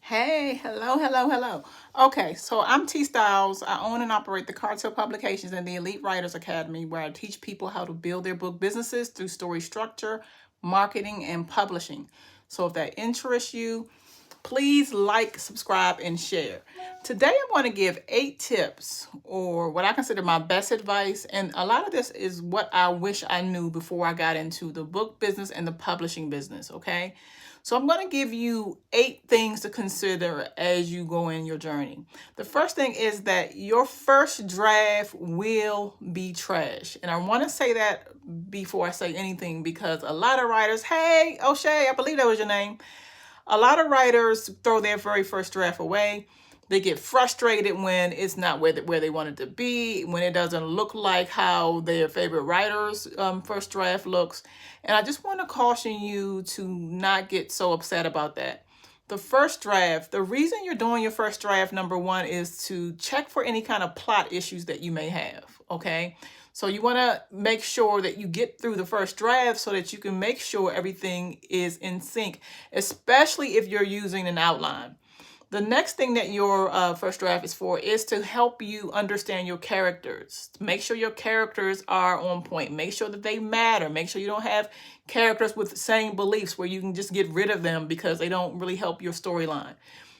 Hey, hello. Okay, so I'm T Styles. I own and operate the Cartel Publications and the Elite Writers Academy, where I teach people how to build their book businesses through story structure, marketing, and publishing. So if that interests you, please like, subscribe, and share. Today, I want to give 8 tips or what I consider my best advice. And a lot of this is what I wish I knew before I got into the book business and the publishing business. Okay. So I'm going to give you 8 things to consider as you go in your journey. The first thing is that your first draft will be trash. And I want to say that before I say anything because a lot of writers, hey, O'Shea, I believe that was your name. A lot of writers throw their very first draft away. They get frustrated when it's not where they want it to be, when it doesn't look like how their favorite writer's first draft looks. And I just want to caution you to not get so upset about that. The first draft, the reason you're doing your first draft, number one, is to check for any kind of plot issues that you may have, okay? So you want to make sure that you get through the first draft so that you can make sure everything is in sync, especially if you're using an outline. The next thing that your first draft is for is to help you understand your characters. Make sure your characters are on point. Make sure that they matter. Make sure you don't have characters with the same beliefs where you can just get rid of them because they don't really help your storyline.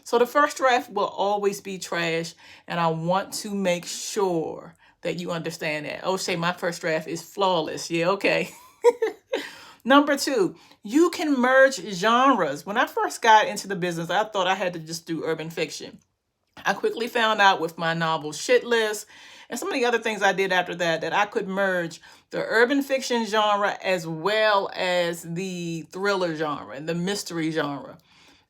So the first draft will always be trash, and I want to make sure that you understand that. Oh, say my first draft is flawless. Yeah, okay. Number 2, you can merge genres. When I first got into the business, I thought I had to just do urban fiction. I quickly found out with my novel Shit List and some of the other things I did after that I could merge the urban fiction genre as well as the thriller genre and the mystery genre.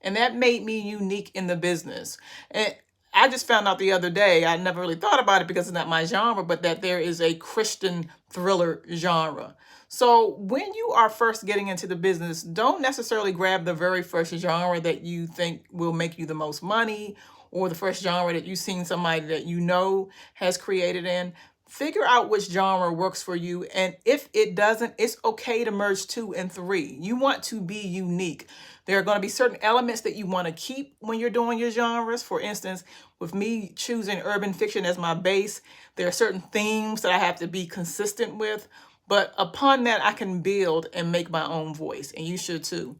And that made me unique in the business. And I just found out the other day, I never really thought about it because it's not my genre, but that there is a Christian thriller genre. So when you are first getting into the business, don't necessarily grab the very first genre that you think will make you the most money or the first genre that you've seen somebody that you know has created in. Figure out which genre works for you. And if it doesn't, it's okay to merge 2 and 3. You want to be unique. There are going to be certain elements that you want to keep when you're doing your genres. For instance, with me choosing urban fiction as my base, there are certain themes that I have to be consistent with. But upon that, I can build and make my own voice, and you should too.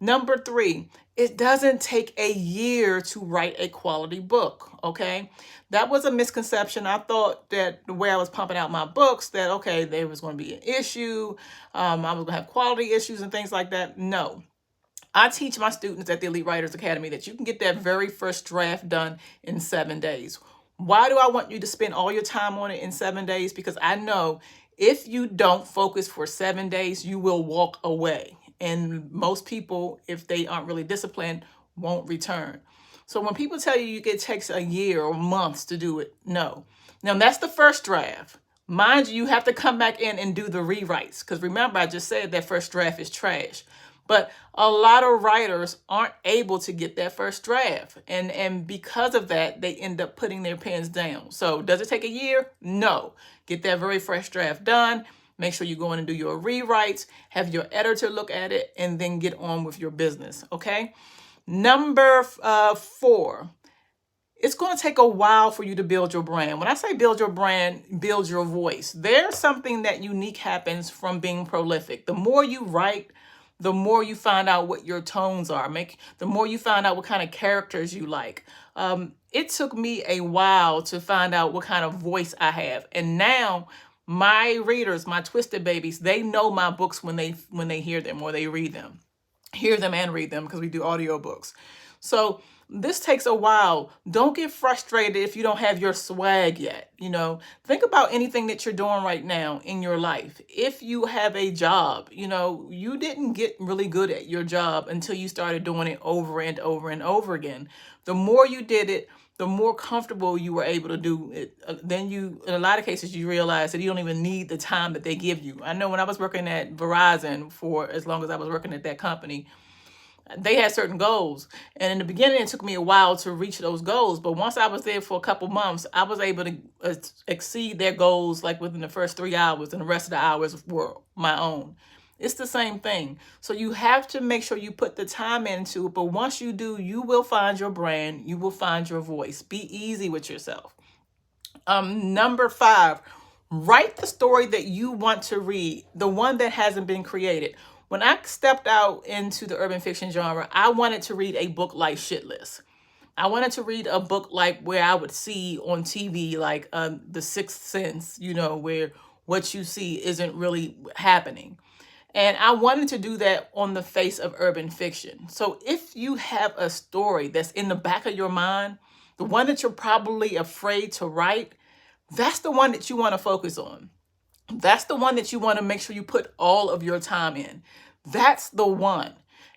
Number 3, it doesn't take a year to write a quality book, okay? That was a misconception. I thought that the way I was pumping out my books, that, okay, there was going to be an issue, I was going to have quality issues and things like that. No. I teach my students at the Elite Writers Academy that you can get that very first draft done in 7 days. Why do I want you to spend all your time on it in 7 days? Because I know if you don't focus for 7 days, you will walk away. And most people, if they aren't really disciplined, won't return. So when people tell you it takes a year or months to do it, no. Now that's the first draft. Mind you, you have to come back in and do the rewrites. Because remember, I just said that first draft is trash. But a lot of writers aren't able to get that first draft. And because of that, they end up putting their pens down. So does it take a year? No. Get that very first draft done. Make sure you go in and do your rewrites. Have your editor look at it and then get on with your business. Okay? Number 4. It's going to take a while for you to build your brand. When I say build your brand, build your voice. There's something that unique happens from being prolific. The more you write, the more you find out what your tones are. The more you find out what kind of characters you like. It took me a while to find out what kind of voice I have. And now my readers, my twisted babies, they know my books when they hear them or they read them. Hear them and read them because we do audiobooks. So this takes a while. Don't get frustrated if you don't have your swag yet. Think about anything that you're doing right now in your life. If you have a job, you didn't get really good at your job until you started doing it over and over and over again. The more you did it, the more comfortable you were able to do it. Then in a lot of cases, you realize that you don't even need the time that they give you. I know when I was working at Verizon for as long as I was working at that company, they had certain goals. And in the beginning, it took me a while to reach those goals. But once I was there for a couple months, I was able to exceed their goals like within the first 3 hours, and the rest of the hours were my own. It's the same thing. So you have to make sure you put the time into it. But once you do, you will find your brand. You will find your voice. Be easy with yourself. Number 5, write the story that you want to read, the one that hasn't been created. When I stepped out into the urban fiction genre, I wanted to read a book like Shitless. I wanted to read a book like where I would see on TV, like The Sixth Sense, where what you see isn't really happening. And I wanted to do that on the face of urban fiction. So if you have a story that's in the back of your mind, the one that you're probably afraid to write, that's the one that you want to focus on. That's the one that you want to make sure you put all of your time in. That's the one.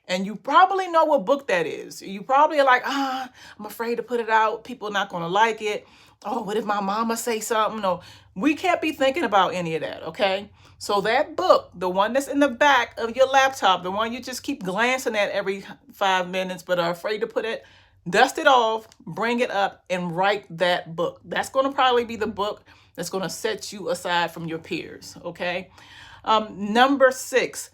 And you probably know what book that is. You probably are like, I'm afraid to put it out. People are not going to like it. Oh, what if my mama say something? No, we can't be thinking about any of that, okay? So that book, the one that's in the back of your laptop, the one you just keep glancing at every 5 minutes but are afraid to put it, dust it off, bring it up, and write that book. That's going to probably be the book that's going to set you aside from your peers, okay? Number 6,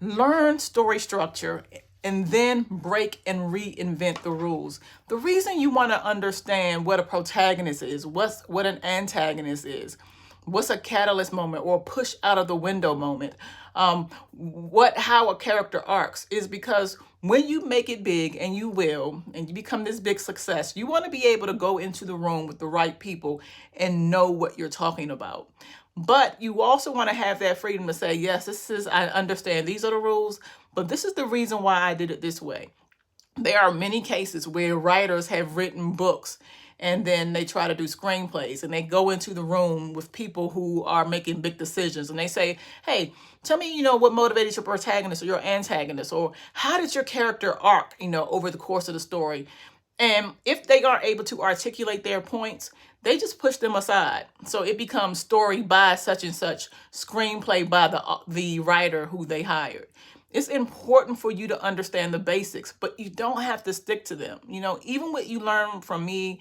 learn story structure and then break and reinvent the rules. The reason you want to understand what a protagonist is, what an antagonist is, what's a catalyst moment or a push out of the window moment, how a character arcs, is because when you make it big, and you will, and you become this big success, you want to be able to go into the room with the right people and know what you're talking about. But you also want to have that freedom to say, yes, I understand these are the rules, but this is the reason why I did it this way. There are many cases where writers have written books and then they try to do screenplays and they go into the room with people who are making big decisions and they say, hey, tell me, what motivated your protagonist or your antagonist, or how did your character arc, over the course of the story? And if they aren't able to articulate their points, they just push them aside. So it becomes story by such and such, screenplay by the writer who they hired. It's important for you to understand the basics, but you don't have to stick to them. Even what you learn from me,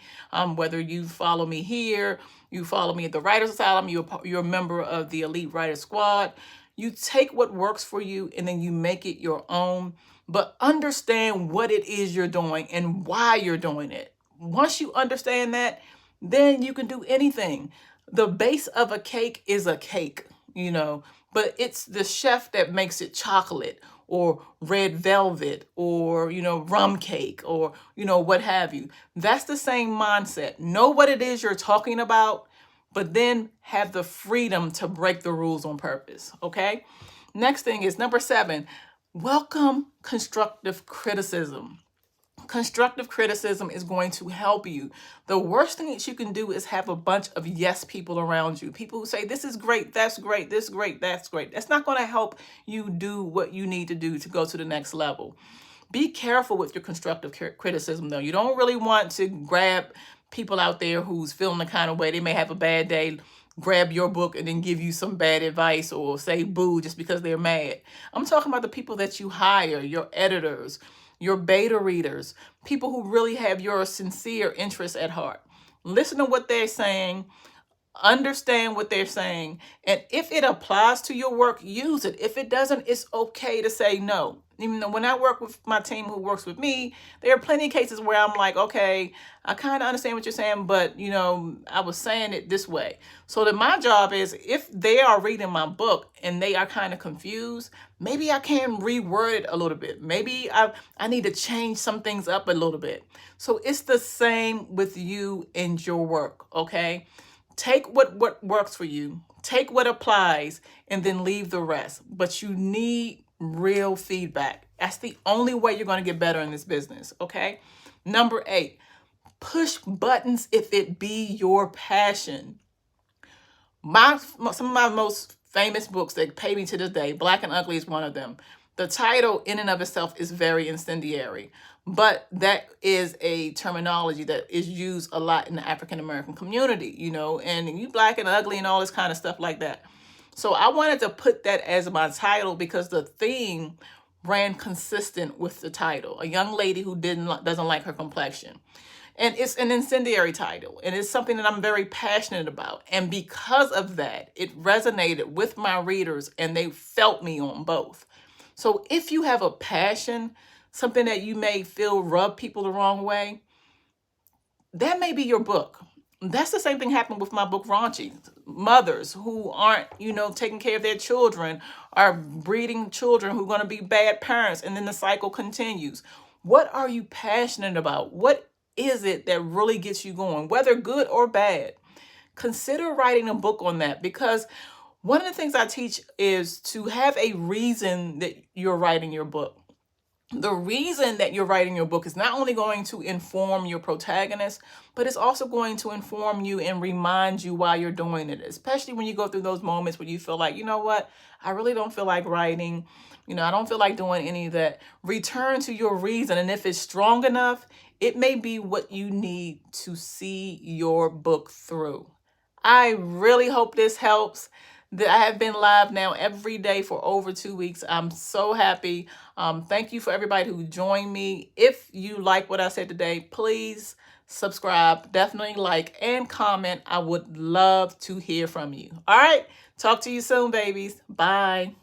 whether you follow me here, you follow me at the Writers Asylum, you're a member of the Elite Writer Squad, you take what works for you and then you make it your own, but understand what it is you're doing and why you're doing it. Once you understand that, then you can do anything. The base of a cake is a cake, but it's the chef that makes it chocolate or red velvet or, rum cake or, what have you. That's the same mindset. Know what it is you're talking about, but then have the freedom to break the rules on purpose, okay? Next thing is number 7, welcome constructive criticism. Constructive criticism is going to help you. The worst thing that you can do is have a bunch of yes people around you. People who say, this is great, that's great, this is great, that's great. That's not going to help you do what you need to do to go to the next level. Be careful with your constructive criticism, though. You don't really want to grab people out there who's feeling the kind of way. They may have a bad day, grab your book and then give you some bad advice or say boo just because they're mad. I'm talking about the people that you hire, your editors, your beta readers, people who really have your sincere interests at heart. Listen to what they're saying, understand what they're saying, and if it applies to your work, use it. If it doesn't, it's okay to say no. Even though when I work with my team who works with me, there are plenty of cases where I'm like, okay, I kind of understand what you're saying, but I was saying it this way. So that my job is, if they are reading my book and they are kind of confused, maybe I can reword it a little bit. Maybe I need to change some things up a little bit. So it's the same with you and your work, okay? Take what works for you, take what applies, and then leave the rest. But you need real feedback. That's the only way you're going to get better in this business, okay? Number 8, push buttons if it be your passion. Some of my most famous books that pay me to this day, Black and Ugly is one of them. The title in and of itself is very incendiary, but that is a terminology that is used a lot in the African American community, and you black and ugly and all this kind of stuff like that. So I wanted to put that as my title because the theme ran consistent with the title. A young lady who doesn't like her complexion. And it's an incendiary title, and it's something that I'm very passionate about. And because of that, it resonated with my readers and they felt me on both. So if you have a passion, something that you may feel rub people the wrong way, that may be your book. That's the same thing happened with my book, Raunchy. Mothers who aren't, taking care of their children are breeding children who are going to be bad parents, and then the cycle continues. What are you passionate about? What is it that really gets you going, whether good or bad? Consider writing a book on that, because one of the things I teach is to have a reason that you're writing your book. The reason that you're writing your book is not only going to inform your protagonist, but it's also going to inform you and remind you why you're doing it, especially when you go through those moments where you feel like, you know what, I really don't feel like writing, I don't feel like doing any of that. Return to your reason, and if it's strong enough, it may be what you need to see your book through. I really hope this helps. I have been live now every day for over 2 weeks. I'm so happy. Thank you for everybody who joined me. If you like what I said today, please subscribe, definitely like and comment. I would love to hear from you. All right. Talk to you soon, babies. Bye.